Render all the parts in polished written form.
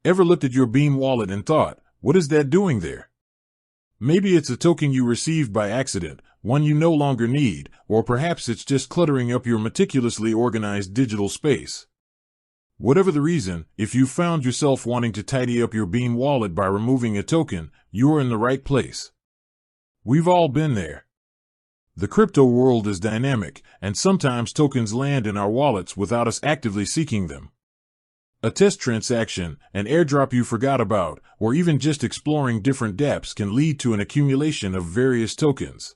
Ever looked at your Beam wallet and thought, what is that doing there? Maybe it's a token you received by accident, one you no longer need, or perhaps it's just cluttering up your meticulously organized digital space. Whatever the reason, if you found yourself wanting to tidy up your Beam wallet by removing a token, you're in the right place. We've all been there. The crypto world is dynamic, and sometimes tokens land in our wallets without us actively seeking them. A test transaction, an airdrop you forgot about, or even just exploring different dApps can lead to an accumulation of various tokens.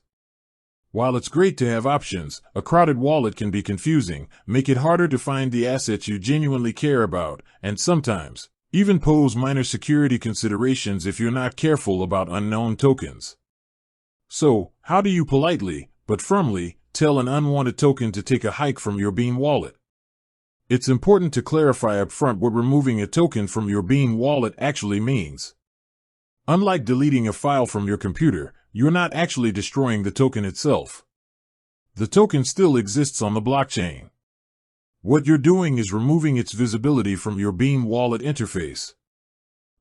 While it's great to have options, a crowded wallet can be confusing, make it harder to find the assets you genuinely care about, and sometimes even pose minor security considerations if you're not careful about unknown tokens. So, how do you politely, but firmly, tell an unwanted token to take a hike from your Beam wallet? It's important to clarify up front what removing a token from your Beam wallet actually means. Unlike deleting a file from your computer, you're not actually destroying the token itself. The token still exists on the blockchain. What you're doing is removing its visibility from your Beam wallet interface.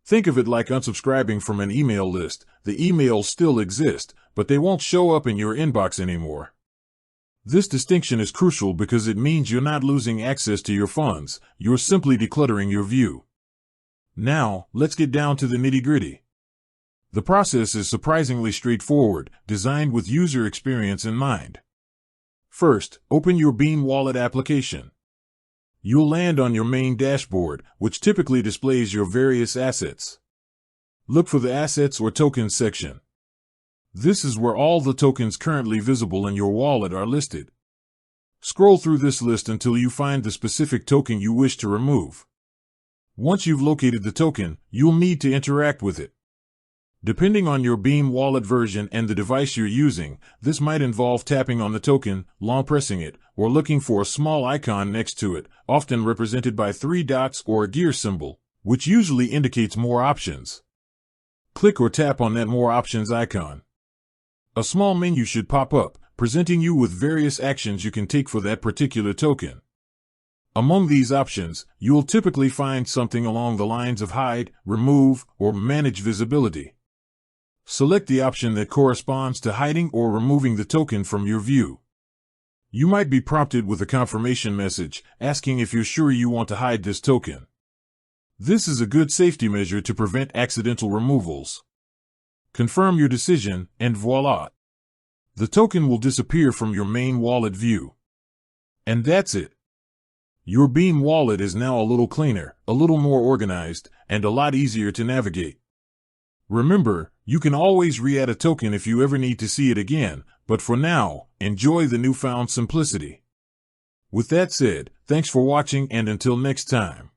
Think of it like unsubscribing from an email list. The emails still exist, but they won't show up in your inbox anymore. This distinction is crucial because it means you're not losing access to your funds, you're simply decluttering your view. Now, let's get down to the nitty-gritty. The process is surprisingly straightforward, designed with user experience in mind. First, open your Beam wallet application. You'll land on your main dashboard, which typically displays your various assets. Look for the Assets or Tokens section. This is where all the tokens currently visible in your wallet are listed. Scroll through this list until you find the specific token you wish to remove. Once you've located the token, you'll need to interact with it. Depending on your Beam wallet version and the device you're using, this might involve tapping on the token, long pressing it, or looking for a small icon next to it, often represented by 3 dots or a gear symbol, which usually indicates more options. Click or tap on that More Options icon. A small menu should pop up, presenting you with various actions you can take for that particular token. Among these options, you'll typically find something along the lines of hide, remove, or manage visibility. Select the option that corresponds to hiding or removing the token from your view. You might be prompted with a confirmation message asking if you're sure you want to hide this token. This is a good safety measure to prevent accidental removals. Confirm your decision, and voila! The token will disappear from your main wallet view. And that's it. Your Beam wallet is now a little cleaner, a little more organized, and a lot easier to navigate. Remember, you can always re-add a token if you ever need to see it again, but for now, enjoy the newfound simplicity. With that said, thanks for watching and until next time.